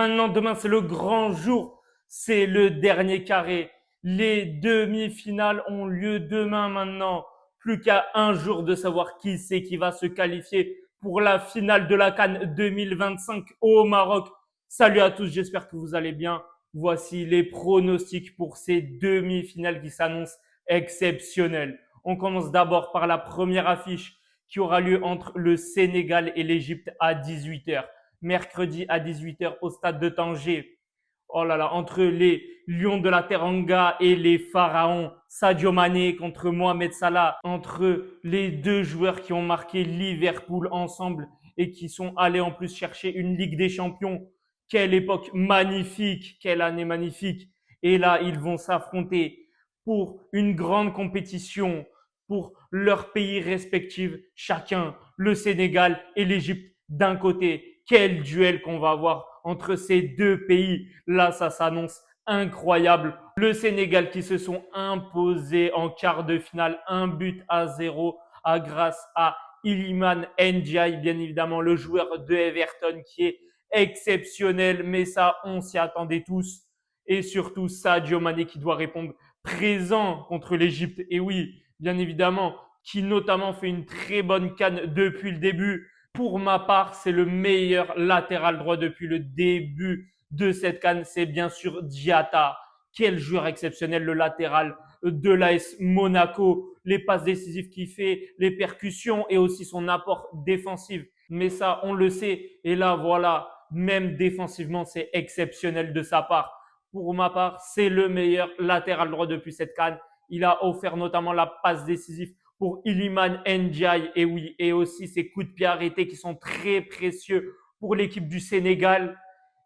Maintenant, demain, c'est le grand jour. C'est le dernier carré. Les demi-finales ont lieu demain maintenant. Plus qu'à un jour de savoir qui c'est qui va se qualifier pour la finale de la CAN 2025 au Maroc. Salut à tous, j'espère que vous allez bien. Voici les pronostics pour ces demi-finales qui s'annoncent exceptionnelles. On commence d'abord par la première affiche qui aura lieu entre le Sénégal et l'Égypte à 18h. Mercredi à 18h au stade de Tanger. Oh là là, entre les Lions de la Teranga et les Pharaons, Sadio Mané contre Mohamed Salah, entre les deux joueurs qui ont marqué Liverpool ensemble et qui sont allés en plus chercher une Ligue des Champions. Quelle époque magnifique, quelle année magnifique. Et là, ils vont s'affronter pour une grande compétition, pour leurs pays respectifs, chacun, le Sénégal et l'Égypte d'un côté. Quel duel qu'on va avoir entre ces deux pays. Là, ça s'annonce incroyable. Le Sénégal qui se sont imposés en quart de finale, 1-0 grâce à Iliman Ndiaye, bien évidemment, le joueur de Everton qui est exceptionnel, mais ça, on s'y attendait tous. Et surtout, Sadio Mané qui doit répondre présent contre l'Égypte. Et oui, bien évidemment, qui notamment fait une très bonne CAN depuis le début. Pour ma part, c'est le meilleur latéral droit depuis le début de cette CAN. C'est bien sûr Diatta. Quel joueur exceptionnel, le latéral de l'AS Monaco. Les passes décisives qu'il fait, les percussions et aussi son apport défensif. Mais ça, on le sait. Et là, voilà, même défensivement, c'est exceptionnel de sa part. Pour ma part, c'est le meilleur latéral droit depuis cette CAN. Il a offert notamment la passe décisive pour Iliman Ndiaye. Et oui, et aussi ses coups de pied arrêtés qui sont très précieux pour l'équipe du Sénégal.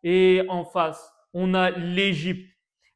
Et en face, on a l'Égypte.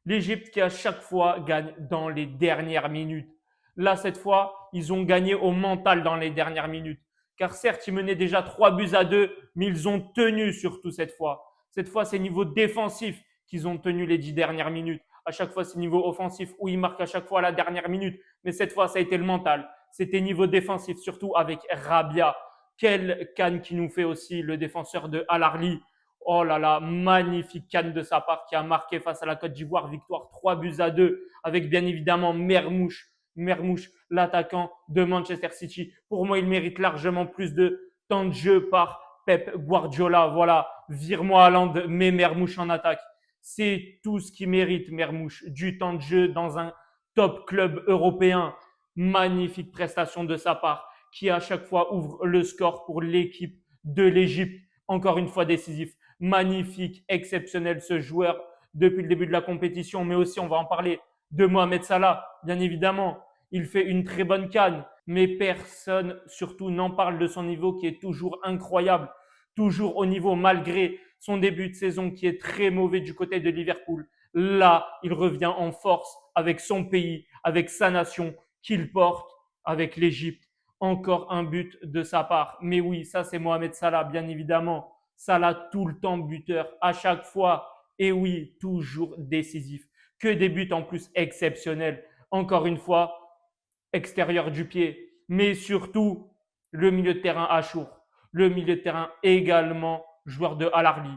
L'Égypte qui à chaque fois gagne dans les dernières minutes. Là, cette fois, ils ont gagné au mental dans les dernières minutes. Car certes, ils menaient déjà 3-2, mais ils ont tenu surtout cette fois. Cette fois, c'est niveau défensif qu'ils ont tenu les 10 dernières minutes. À chaque fois, c'est niveau offensif où ils marquent à chaque fois à la dernière minute. Mais cette fois, ça a été le mental. C'était niveau défensif, surtout avec Rabia. Quelle canne qui nous fait aussi le défenseur de Al Ahly. Oh là là, magnifique canne de sa part qui a marqué face à la Côte d'Ivoire. Victoire 3-2 avec bien évidemment Mermouche. Mermouche, l'attaquant de Manchester City. Pour moi, il mérite largement plus de temps de jeu par Pep Guardiola. Voilà, vire-moi Haaland, mets Mermouche en attaque. C'est tout ce qu'il mérite, Mermouche. Du temps de jeu dans un top club européen. Magnifique prestation de sa part qui à chaque fois ouvre le score pour l'équipe de l'Égypte. Encore une fois décisif. Magnifique, exceptionnel ce joueur depuis le début de la compétition. Mais aussi, on va en parler de Mohamed Salah, bien évidemment. Il fait une très bonne canne, mais personne surtout n'en parle de son niveau qui est toujours incroyable, toujours au niveau malgré son début de saison qui est très mauvais du côté de Liverpool. Là, il revient en force avec son pays, avec sa nation qu'il porte, avec l'Égypte. Encore un but de sa part. Mais oui, ça c'est Mohamed Salah, bien évidemment. Salah tout le temps buteur, à chaque fois. Et oui, toujours décisif. Que des buts en plus exceptionnels. Encore une fois, extérieur du pied. Mais surtout, le milieu de terrain Achour. Le milieu de terrain également, joueur de Al Ahly.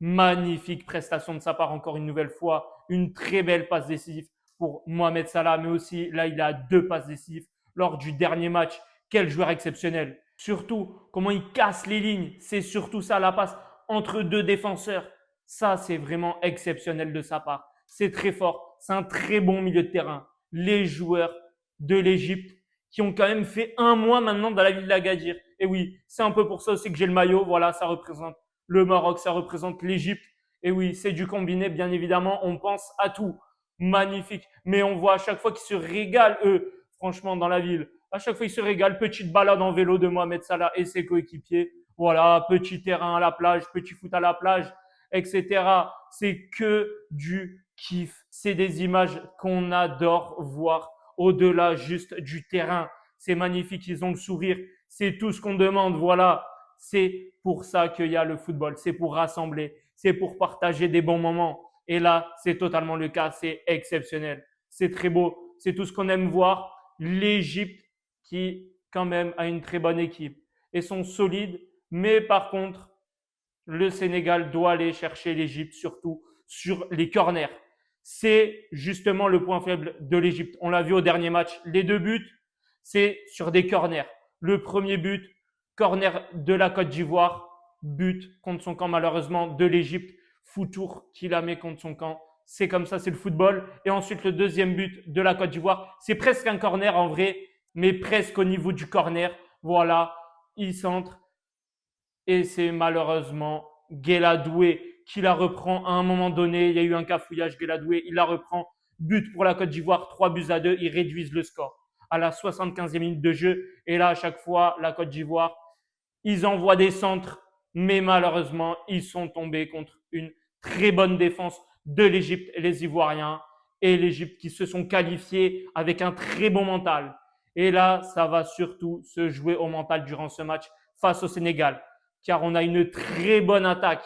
Magnifique prestation de sa part, encore une nouvelle fois. Une très belle passe décisive pour Mohamed Salah. Mais aussi, là, il a 2 passes décisives lors du dernier match. Quel joueur exceptionnel. Surtout, comment il casse les lignes. C'est surtout ça, la passe entre 2 défenseurs. Ça, c'est vraiment exceptionnel de sa part. C'est très fort. C'est un très bon milieu de terrain. Les joueurs de l'Égypte qui ont quand même fait un mois maintenant dans la ville d'Agadir. Et oui, c'est un peu pour ça aussi que j'ai le maillot. Voilà, ça représente le Maroc, ça représente l'Égypte. Et oui, c'est du combiné, bien évidemment. On pense à tout. Magnifique. Mais on voit à chaque fois qu'ils se régalent, eux, franchement, dans la ville. À chaque fois, ils se régalent. Petite balade en vélo de Mohamed Salah et ses coéquipiers. Voilà, petit terrain à la plage, petit foot à la plage, etc. C'est que du kiff. C'est des images qu'on adore voir au-delà juste du terrain. C'est magnifique, ils ont le sourire. C'est tout ce qu'on demande, voilà. C'est pour ça qu'il y a le football. C'est pour rassembler. C'est pour partager des bons moments. Et là, c'est totalement le cas. C'est exceptionnel. C'est très beau. C'est tout ce qu'on aime voir. L'Égypte qui, quand même, a une très bonne équipe et sont solides. Mais par contre, le Sénégal doit aller chercher l'Égypte, surtout sur les corners. C'est justement le point faible de l'Égypte. On l'a vu au dernier match. Les 2 buts, c'est sur des corners. Le premier but, corner de la Côte d'Ivoire, but contre son camp malheureusement de l'Égypte. Foutour qui la met contre son camp. C'est comme ça, c'est le football. Et ensuite, le deuxième but de la Côte d'Ivoire, c'est presque un corner en vrai, mais presque au niveau du corner. Voilà, il centre. Et c'est malheureusement Guéladoué qui la reprend à un moment donné. Il y a eu un cafouillage, Guéladoué, il la reprend. But pour la Côte d'Ivoire, 3-2. Ils réduisent le score à la 75e minute de jeu. Et là, à chaque fois, la Côte d'Ivoire, ils envoient des centres, mais malheureusement, ils sont tombés contre une très bonne défense de l'Égypte, les Ivoiriens, et l'Égypte qui se sont qualifiés avec un très bon mental. Et là, ça va surtout se jouer au mental durant ce match face au Sénégal, car on a une très bonne attaque,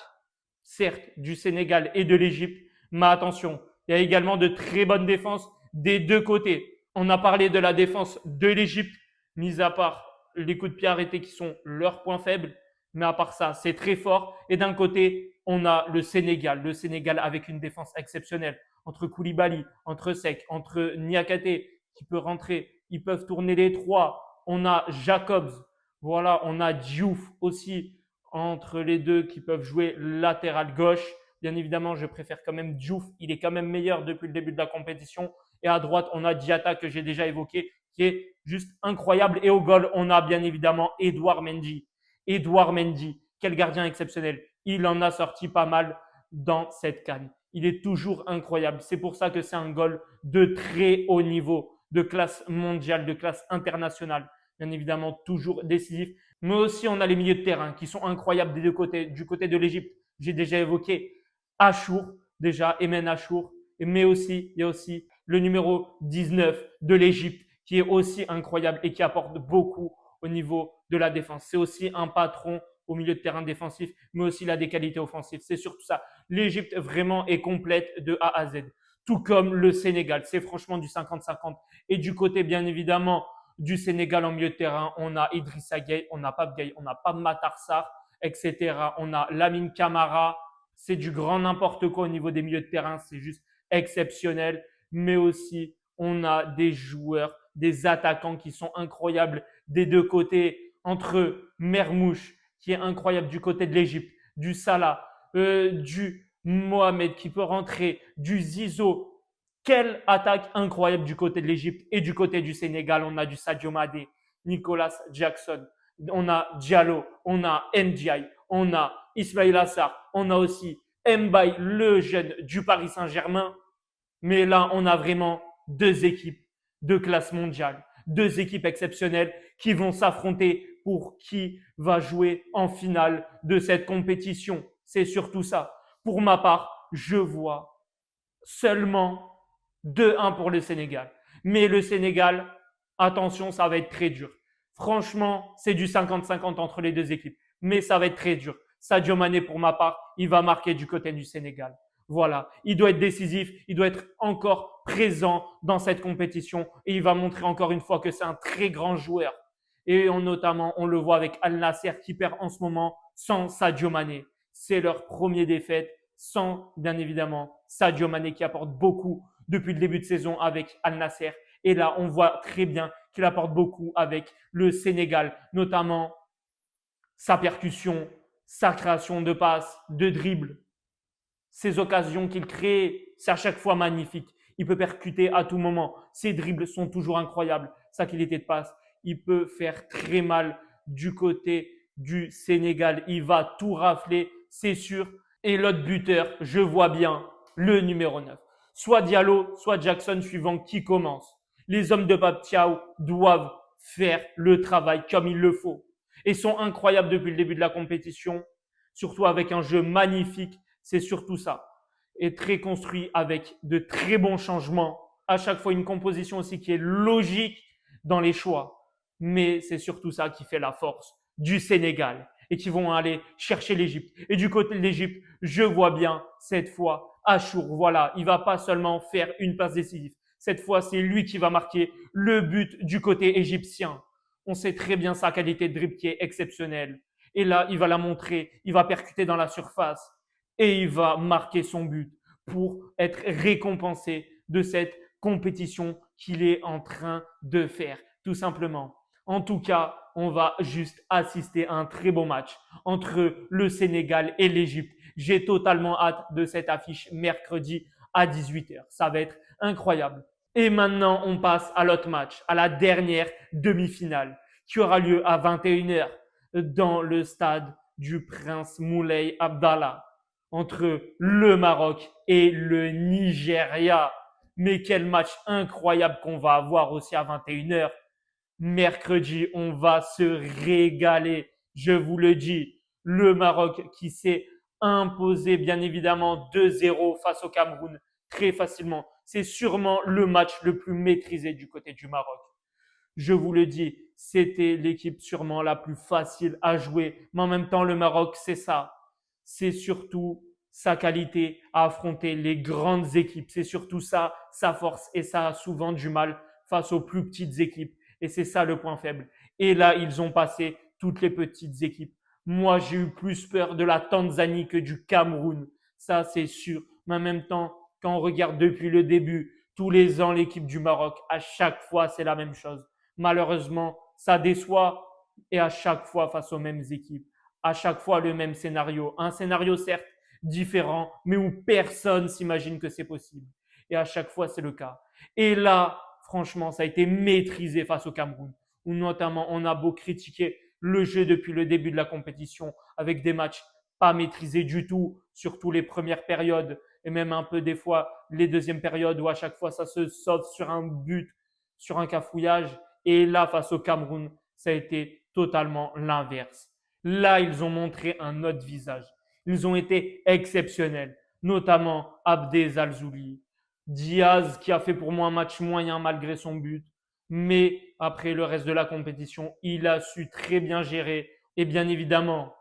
certes, du Sénégal et de l'Égypte, mais attention, il y a également de très bonnes défenses des 2 côtés. On a parlé de la défense de l'Égypte, mis à part les coups de pied arrêtés qui sont leurs points faibles, mais à part ça, c'est très fort. Et d'un côté, on a le Sénégal avec une défense exceptionnelle, entre Koulibaly, entre Seck, entre Niakate, qui peut rentrer, ils peuvent tourner les trois. On a Jacobs, voilà, on a Diouf aussi, entre les deux qui peuvent jouer latéral gauche. Bien évidemment, je préfère quand même Diouf. Il est quand même meilleur depuis le début de la compétition. Et à droite, on a Diatta que j'ai déjà évoqué, qui est juste incroyable. Et au goal, on a bien évidemment Edouard Mendy. Edouard Mendy, quel gardien exceptionnel. Il en a sorti pas mal dans cette CAN. Il est toujours incroyable. C'est pour ça que c'est un goal de très haut niveau, de classe mondiale, de classe internationale. Bien évidemment, toujours décisif. Mais aussi, on a les milieux de terrain qui sont incroyables des 2 côtés. Du côté de l'Égypte, j'ai déjà évoqué Achour, déjà, Emen Achour. Mais aussi, il y a aussi le numéro 19 de l'Égypte qui est aussi incroyable et qui apporte beaucoup au niveau de la défense. C'est aussi un patron au milieu de terrain défensif, mais aussi il a des qualités offensives. C'est surtout ça. L'Égypte vraiment est complète de A à Z. Tout comme le Sénégal. C'est franchement du 50-50. Et du côté, bien évidemment, du Sénégal en milieu de terrain, on a Idrissa Gueye, on n'a pas Gueye, on n'a pas Matar Sarr, etc. On a Lamine Camara. C'est du grand n'importe quoi au niveau des milieux de terrain. C'est juste exceptionnel. Mais aussi, on a des joueurs, des attaquants qui sont incroyables des 2 côtés, entre Mermouche, qui est incroyable du côté de l'Égypte, du Salah, du Mohamed qui peut rentrer, du Zizo. Quelle attaque incroyable du côté de l'Égypte et du côté du Sénégal. On a du Sadio Mané, Nicolas Jackson, on a Diallo, on a Ndiaye, on a Ismail Assar, on a aussi Mbaye, le jeune du Paris Saint-Germain. Mais là, on a vraiment 2 équipes de classe mondiale, 2 équipes exceptionnelles qui vont s'affronter pour qui va jouer en finale de cette compétition. C'est surtout ça. Pour ma part, je vois seulement 2-1 pour le Sénégal. Mais le Sénégal, attention, ça va être très dur. Franchement, c'est du 50-50 entre les 2 équipes. Mais ça va être très dur. Sadio Mané, pour ma part, il va marquer du côté du Sénégal. Voilà, il doit être décisif, il doit être encore présent dans cette compétition et il va montrer encore une fois que c'est un très grand joueur. Et notamment, on le voit avec Al Nasser qui perd en ce moment sans Sadio Mané. C'est leur premier défaite sans, bien évidemment, Sadio Mané qui apporte beaucoup depuis le début de saison avec Al Nasser. Et là, on voit très bien qu'il apporte beaucoup avec le Sénégal, notamment sa percussion, sa création de passes, de dribbles, ces occasions qu'il crée, c'est à chaque fois magnifique. Il peut percuter à tout moment. Ses dribbles sont toujours incroyables. Sa qualité de passe, il peut faire très mal du côté du Sénégal. Il va tout rafler, c'est sûr. Et l'autre buteur, je vois bien le numéro 9. Soit Diallo, soit Jackson, suivant qui commence. Les hommes de Pape Thiaw doivent faire le travail comme il le faut. Et sont incroyables depuis le début de la compétition, surtout avec un jeu magnifique. C'est surtout ça. Et très construit avec de très bons changements. À chaque fois, une composition aussi qui est logique dans les choix. Mais c'est surtout ça qui fait la force du Sénégal et qui vont aller chercher l'Égypte. Et du côté de l'Égypte, je vois bien cette fois Achour. Voilà, il va pas seulement faire une passe décisive. Cette fois, c'est lui qui va marquer le but du côté égyptien. On sait très bien sa qualité de dribble qui est exceptionnelle. Et là, il va la montrer, il va percuter dans la surface et il va marquer son but pour être récompensé de cette compétition qu'il est en train de faire, tout simplement. En tout cas, on va juste assister à un très beau match entre le Sénégal et l'Égypte. J'ai totalement hâte de cette affiche mercredi à 18h. Ça va être incroyable. Et maintenant, on passe à l'autre match, à la dernière demi-finale qui aura lieu à 21h dans le stade du Prince Moulay Abdallah entre le Maroc et le Nigeria. Mais quel match incroyable qu'on va avoir aussi à 21h. Mercredi, on va se régaler. Je vous le dis, le Maroc qui s'est imposé bien évidemment 2-0 face au Cameroun très facilement. C'est sûrement le match le plus maîtrisé du côté du Maroc. Je vous le dis, c'était l'équipe sûrement la plus facile à jouer. Mais en même temps, le Maroc, c'est ça. C'est surtout sa qualité à affronter les grandes équipes. C'est surtout ça, sa force. Et ça a souvent du mal face aux plus petites équipes. Et c'est ça le point faible. Et là, ils ont passé toutes les petites équipes. Moi, j'ai eu plus peur de la Tanzanie que du Cameroun. Ça, c'est sûr. Mais en même temps, quand on regarde depuis le début, tous les ans, l'équipe du Maroc, à chaque fois, c'est la même chose. Malheureusement, ça déçoit et à chaque fois face aux mêmes équipes. À chaque fois, le même scénario. Un scénario certes différent, mais où personne s'imagine que c'est possible. Et à chaque fois, c'est le cas. Et là, franchement, ça a été maîtrisé face au Cameroun, où notamment on a beau critiquer le jeu depuis le début de la compétition, avec des matchs pas maîtrisés du tout, surtout les premières périodes, et même un peu des fois les deuxièmes périodes où à chaque fois ça se sauve sur un but, sur un cafouillage. Et là, face au Cameroun, ça a été totalement l'inverse. Là, ils ont montré un autre visage. Ils ont été exceptionnels, notamment Abdé Zalzouli, Diaz qui a fait pour moi un match moyen malgré son but, mais après le reste de la compétition, il a su très bien gérer. Et bien évidemment,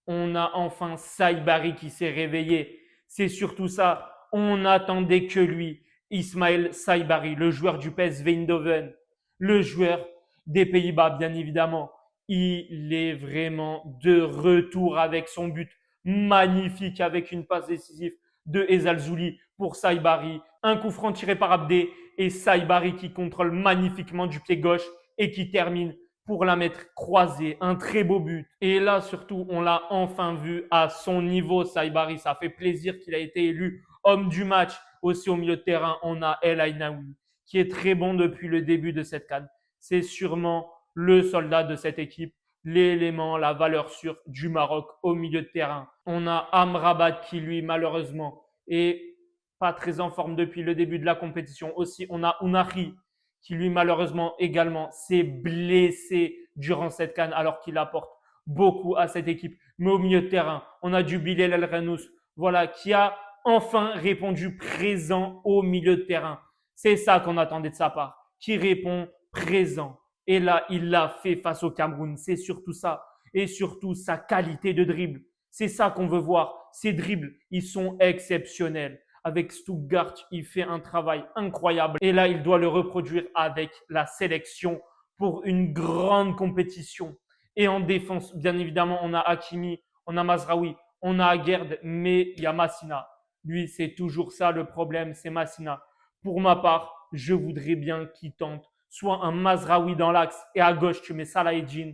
on a enfin Saïbari qui s'est réveillé. C'est surtout ça. On n'attendait que lui. Ismaël Saïbari, le joueur du PSV Eindhoven, le joueur des Pays-Bas, bien évidemment. Il est vraiment de retour avec son but magnifique, avec une passe décisive de Ezal Zouli pour Saïbari. Un coup franc tiré par Abdé et Saïbari qui contrôle magnifiquement du pied gauche et qui termine pour la mettre croisée. Un très beau but. Et là, surtout, on l'a enfin vu à son niveau, Saïbari. Ça fait plaisir qu'il a été élu homme du match. Aussi au milieu de terrain, on a El Ainaoui, qui est très bon depuis le début de cette CAN. C'est sûrement le soldat de cette équipe, l'élément, la valeur sûre du Maroc au milieu de terrain. On a Amrabat qui, lui, malheureusement, est pas très en forme depuis le début de la compétition. Aussi, on a Ounahi qui, lui, malheureusement, également s'est blessé durant cette CAN alors qu'il apporte beaucoup à cette équipe. Mais au milieu de terrain, on a du Bilal El Renous, voilà, qui a enfin répondu présent au milieu de terrain. C'est ça qu'on attendait de sa part, qui répond présent. Et là, il l'a fait face au Cameroun. C'est surtout ça. Et surtout sa qualité de dribble. C'est ça qu'on veut voir. Ses dribbles, ils sont exceptionnels. Avec Stuttgart, il fait un travail incroyable. Et là, il doit le reproduire avec la sélection pour une grande compétition. Et en défense, bien évidemment, on a Hakimi, on a Mazraoui, on a Aguerd, mais il y a Massina. Lui, c'est toujours ça le problème, c'est Massina. Pour ma part, je voudrais bien qu'il tente soit un Mazraoui dans l'axe et à gauche, tu mets Salah Eddin,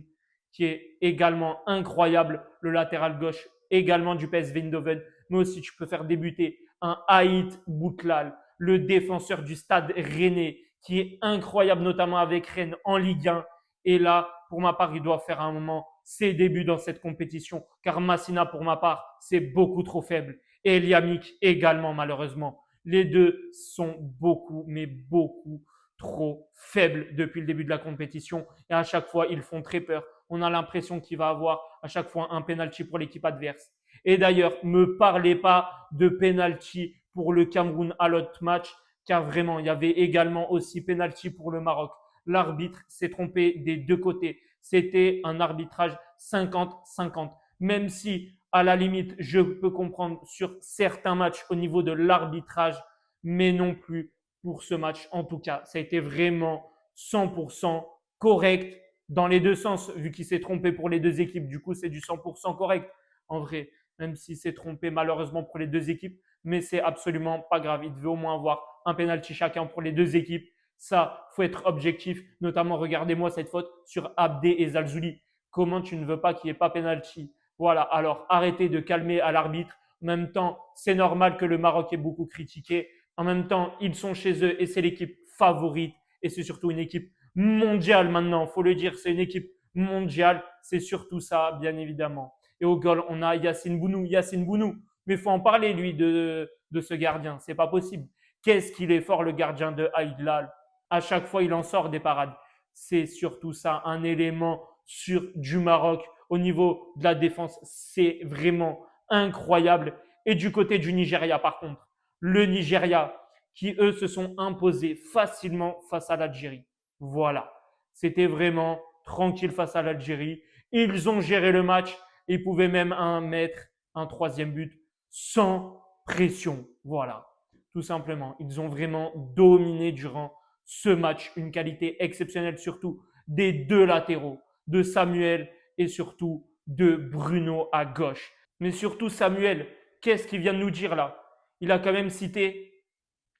qui est également incroyable, le latéral gauche, également du PSV Eindhoven, mais aussi tu peux faire débuter un Haït Boutlal, le défenseur du Stade Rennais, qui est incroyable, notamment avec Rennes en Ligue 1. Et là, pour ma part, il doit faire un moment ses débuts dans cette compétition, car Massina, pour ma part, c'est beaucoup trop faible. Et Eliamik également, malheureusement. Les deux sont beaucoup, mais beaucoup trop faibles depuis le début de la compétition. Et à chaque fois, ils font très peur. On a l'impression qu'il va avoir à chaque fois un penalty pour l'équipe adverse. Et d'ailleurs, ne parlez pas de penalty pour le Cameroun à l'autre match, car vraiment, il y avait également aussi penalty pour le Maroc. L'arbitre s'est trompé des deux côtés. C'était un arbitrage 50-50. Même si, à la limite, je peux comprendre sur certains matchs au niveau de l'arbitrage, mais non plus pour ce match. En tout cas, ça a été vraiment 100% correct dans les deux sens, vu qu'il s'est trompé pour les deux équipes. Du coup, c'est du 100% correct, en vrai, même s'il s'est trompé malheureusement pour les deux équipes. Mais c'est absolument pas grave. Il devait au moins avoir un penalty chacun pour les deux équipes. Ça, faut être objectif. Notamment, regardez-moi cette faute sur Abdé et Zalzouli. Comment tu ne veux pas qu'il n'y ait pas penalty? Voilà. Alors, arrêtez de calmer à l'arbitre. En même temps, c'est normal que le Maroc ait beaucoup critiqué. En même temps, ils sont chez eux et c'est l'équipe favorite. Et c'est surtout une équipe mondiale maintenant. Faut le dire, c'est une équipe mondiale. C'est surtout ça, bien évidemment. Et au goal, on a Yacine Bounou. Yacine Bounou. Mais il faut en parler, lui, de ce gardien. C'est pas possible. Qu'est-ce qu'il est fort, le gardien de Al À chaque fois, il en sort des parades. C'est surtout ça, un élément sur du Maroc au niveau de la défense. C'est vraiment incroyable. Et du côté du Nigeria, par contre, le Nigeria, qui eux se sont imposés facilement face à l'Algérie. Voilà. C'était vraiment tranquille face à l'Algérie. Ils ont géré le match. Ils pouvaient même mettre un troisième but sans pression. Voilà. Tout simplement. Ils ont vraiment dominé durant ce match. Une qualité exceptionnelle, surtout des deux latéraux, de Samuel et surtout de Bruno à gauche. Mais surtout Samuel, qu'est-ce qu'il vient de nous dire là? Il a quand même cité,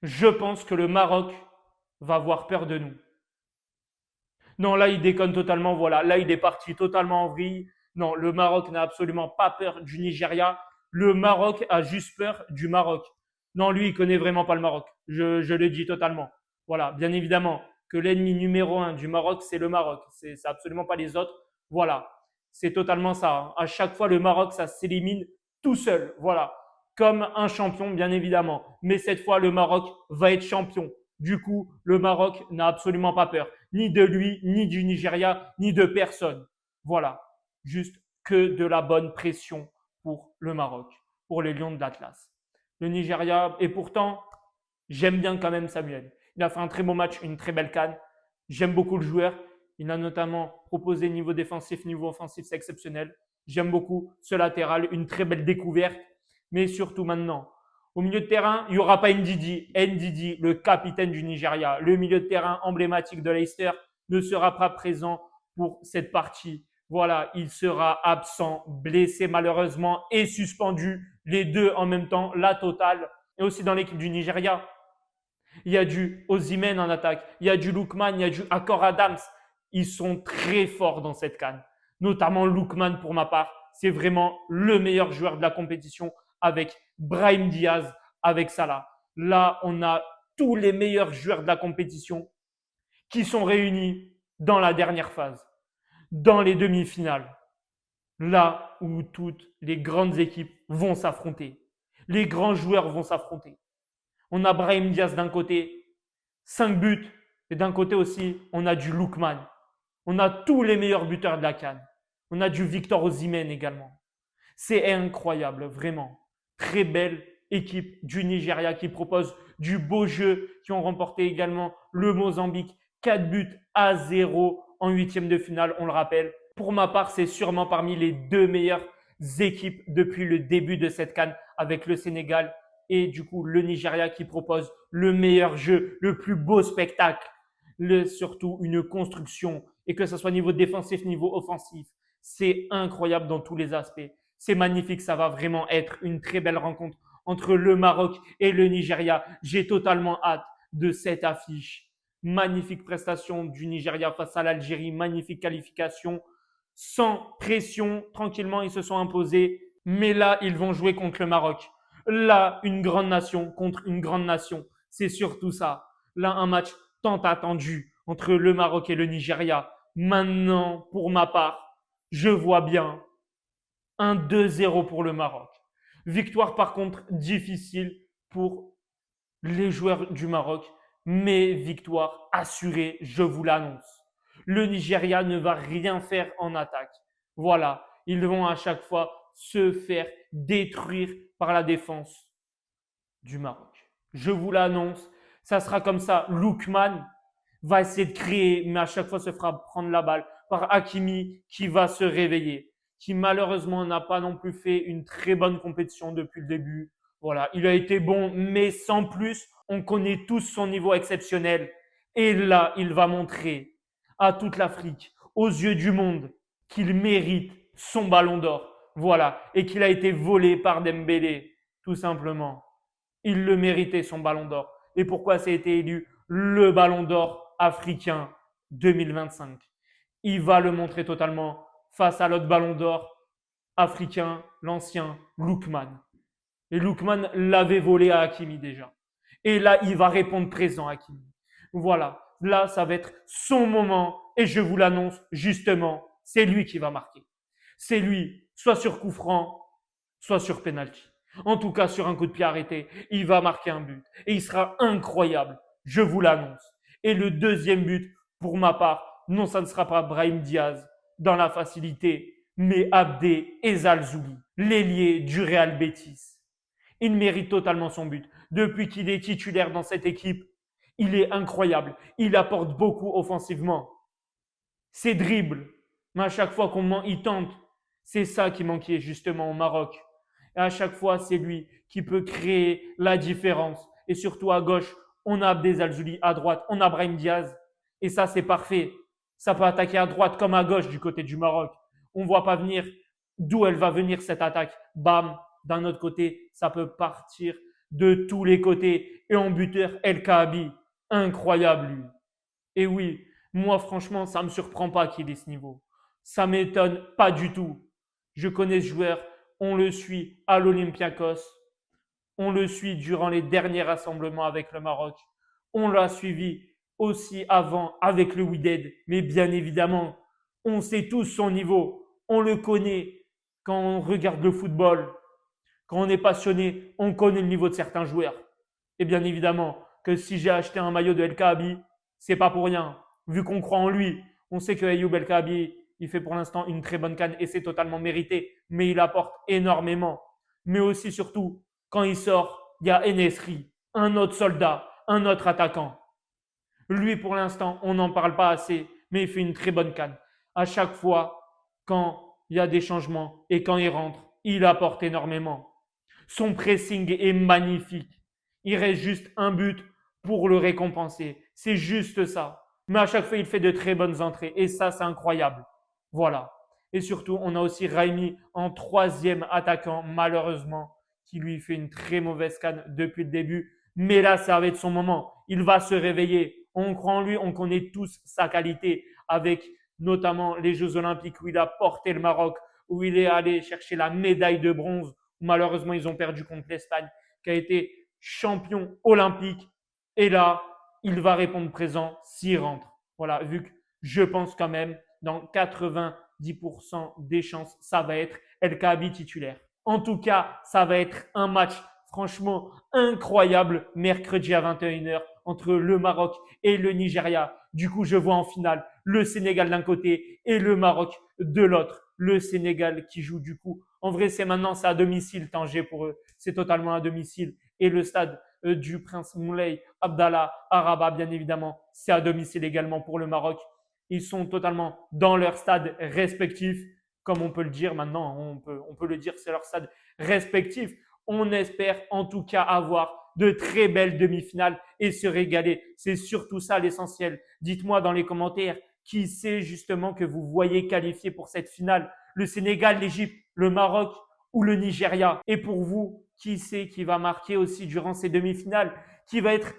je pense que le Maroc va avoir peur de nous. Non, là, il déconne totalement, voilà. Là, il est parti totalement en vrille. Non, le Maroc n'a absolument pas peur du Nigeria. Le Maroc a juste peur du Maroc. Non, lui, il connaît vraiment pas le Maroc. Je le dis totalement. Voilà, bien évidemment que l'ennemi numéro un du Maroc, c'est le Maroc. C'est absolument pas les autres. Voilà, c'est totalement ça. Hein. À chaque fois, le Maroc, ça s'élimine tout seul. Voilà, comme un champion, bien évidemment. Mais cette fois, le Maroc va être champion. Du coup, le Maroc n'a absolument pas peur, ni de lui, ni du Nigeria, ni de personne. Voilà, juste que de la bonne pression pour le Maroc, pour les Lions de l'Atlas. Le Nigeria, et pourtant, j'aime bien quand même Samuel. Il a fait un très beau match, une très belle CAN. J'aime beaucoup le joueur. Il a notamment proposé niveau défensif, niveau offensif, c'est exceptionnel. J'aime beaucoup ce latéral, une très belle découverte. Mais surtout maintenant, au milieu de terrain, il n'y aura pas Ndidi. Ndidi, le capitaine du Nigeria, le milieu de terrain emblématique de Leicester, ne sera pas présent pour cette partie. Voilà, il sera absent, blessé malheureusement et suspendu, les deux en même temps, la totale. Et aussi dans l'équipe du Nigeria, il y a du Osimhen en attaque, il y a du Lookman, il y a du Akor Adams. Ils sont très forts dans cette CAN. Notamment Lookman pour ma part. C'est vraiment le meilleur joueur de la compétition avec Brahim Diaz, avec Salah. Là, on a tous les meilleurs joueurs de la compétition qui sont réunis dans la dernière phase, dans les demi-finales. Là où toutes les grandes équipes vont s'affronter. Les grands joueurs vont s'affronter. On a Brahim Diaz d'un côté, 5 buts. Et d'un côté aussi, on a du Lookman. On a tous les meilleurs buteurs de la CAN. On a du Victor Osimhen également. C'est incroyable, vraiment. Très belle équipe du Nigeria qui propose du beau jeu, qui ont remporté également le Mozambique. 4 buts à 0 en huitième de finale, on le rappelle. Pour ma part, c'est sûrement parmi les deux meilleures équipes depuis le début de cette CAN avec le Sénégal et du coup le Nigeria qui propose le meilleur jeu, le plus beau spectacle, surtout une construction et que ce soit niveau défensif, niveau offensif. C'est incroyable dans tous les aspects. C'est magnifique, ça va vraiment être une très belle rencontre entre le Maroc et le Nigeria. J'ai totalement hâte de cette affiche. Magnifique prestation du Nigeria face à l'Algérie, magnifique qualification, sans pression, tranquillement ils se sont imposés. Mais là, ils vont jouer contre le Maroc. Là, une grande nation contre une grande nation. C'est surtout ça. Là, un match tant attendu entre le Maroc et le Nigeria. Maintenant, pour ma part, je vois bien un 2-0 pour le Maroc. Victoire par contre difficile pour les joueurs du Maroc, mais victoire assurée, je vous l'annonce. Le Nigeria ne va rien faire en attaque. Voilà, ils vont à chaque fois se faire détruire par la défense du Maroc. Je vous l'annonce, ça sera comme ça. Lookman va essayer de créer, mais à chaque fois se fera prendre la balle par Hakimi qui va se réveiller, qui malheureusement n'a pas non plus fait une très bonne compétition depuis le début. Voilà, il a été bon, mais sans plus. On connaît tous son niveau exceptionnel. Et là, il va montrer à toute l'Afrique, aux yeux du monde qu'il mérite son ballon d'or. Voilà. Et qu'il a été volé par Dembélé, tout simplement. Il le méritait, son ballon d'or. Et pourquoi ça a été élu le ballon d'or africain 2025? Il va le montrer totalement face à l'autre ballon d'or africain, l'ancien Lookman. Et Lookman l'avait volé à Hakimi déjà. Et là, il va répondre présent à Hakimi. Voilà. Là, ça va être son moment. Et je vous l'annonce, justement, c'est lui qui va marquer. C'est lui, soit sur coup franc, soit sur penalty. En tout cas, sur un coup de pied arrêté, il va marquer un but. Et il sera incroyable. Je vous l'annonce. Et le deuxième but, pour ma part, non, ça ne sera pas Brahim Diaz dans la facilité, mais Abdé Ezzalzouli, l'ailier du Real Betis. Il mérite totalement son but. Depuis qu'il est titulaire dans cette équipe, il est incroyable. Il apporte beaucoup offensivement. Ses dribbles, mais à chaque fois il tente, c'est ça qui manquait justement au Maroc. Et à chaque fois, c'est lui qui peut créer la différence. Et surtout à gauche, on a Abdel Zalzouli, à droite, on a Brahim Diaz. Et ça, c'est parfait. Ça peut attaquer à droite comme à gauche du côté du Maroc. On ne voit pas venir d'où elle va venir cette attaque. Bam, d'un autre côté, ça peut partir de tous les côtés. Et en buteur, El Kaabi, incroyable lui. Et oui, moi franchement, ça ne me surprend pas qu'il ait ce niveau. Ça m'étonne pas du tout. Je connais ce joueur, on le suit à l'Olympiakos, on le suit durant les derniers rassemblements avec le Maroc, on l'a suivi aussi avant avec le Wydad, mais bien évidemment, on sait tous son niveau, on le connaît quand on regarde le football, quand on est passionné, on connaît le niveau de certains joueurs. Et bien évidemment que si j'ai acheté un maillot de El Kaabi, c'est pas pour rien. Vu qu'on croit en lui, on sait que Ayoub El Kaabi, il fait pour l'instant une très bonne CAN et c'est totalement mérité, mais il apporte énormément. Mais aussi, surtout, quand il sort, il y a Enesri, un autre soldat, un autre attaquant. Lui, pour l'instant, on n'en parle pas assez, mais il fait une très bonne CAN. À chaque fois, quand il y a des changements et quand il rentre, il apporte énormément. Son pressing est magnifique. Il reste juste un but pour le récompenser. C'est juste ça. Mais à chaque fois, il fait de très bonnes entrées. Et ça, c'est incroyable. Voilà. Et surtout, on a aussi Raimi en troisième attaquant, malheureusement, qui lui fait une très mauvaise canne depuis le début. Mais là, ça va être son moment. Il va se réveiller. On croit en lui, on connaît tous sa qualité, avec notamment les Jeux Olympiques où il a porté le Maroc, où il est allé chercher la médaille de bronze. Malheureusement, ils ont perdu contre l'Espagne, qui a été champion olympique. Et là, il va répondre présent s'il rentre. Voilà, vu que je pense quand même, dans 90% des chances, ça va être El Kaabi titulaire. En tout cas, ça va être un match franchement incroyable mercredi à 21h entre le Maroc et le Nigeria. Du coup, je vois en finale le Sénégal d'un côté et le Maroc de l'autre. Le Sénégal qui joue du coup. En vrai, c'est à domicile, Tanger pour eux. C'est totalement à domicile. Et le stade du Prince Moulay Abdallah Araba, bien évidemment, c'est à domicile également pour le Maroc. Ils sont totalement dans leur stade respectif, comme on peut le dire maintenant, on peut le dire, c'est leur stade respectif. On espère en tout cas avoir de très belles demi-finales et se régaler. C'est surtout ça l'essentiel. Dites-moi dans les commentaires qui c'est justement que vous voyez qualifié pour cette finale. Le Sénégal, l'Égypte, le Maroc ou le Nigeria. Et pour vous, qui c'est qui va marquer aussi durant ces demi-finales, qui va être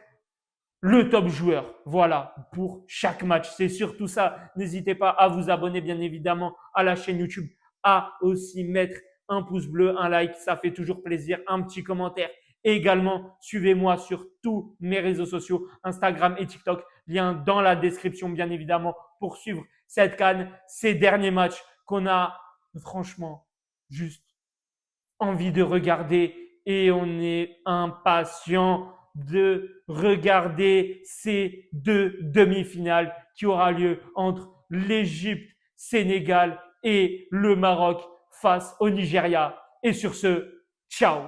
le top joueur, voilà, pour chaque match. C'est surtout ça. N'hésitez pas à vous abonner, bien évidemment, à la chaîne YouTube, à aussi mettre un pouce bleu, un like, ça fait toujours plaisir, un petit commentaire. Et également, suivez-moi sur tous mes réseaux sociaux, Instagram et TikTok, lien dans la description, bien évidemment, pour suivre cette CAN, ces derniers matchs qu'on a franchement juste envie de regarder et on est impatient de regarder ces deux demi-finales qui aura lieu entre l'Égypte, Sénégal et le Maroc face au Nigeria. Et sur ce, ciao!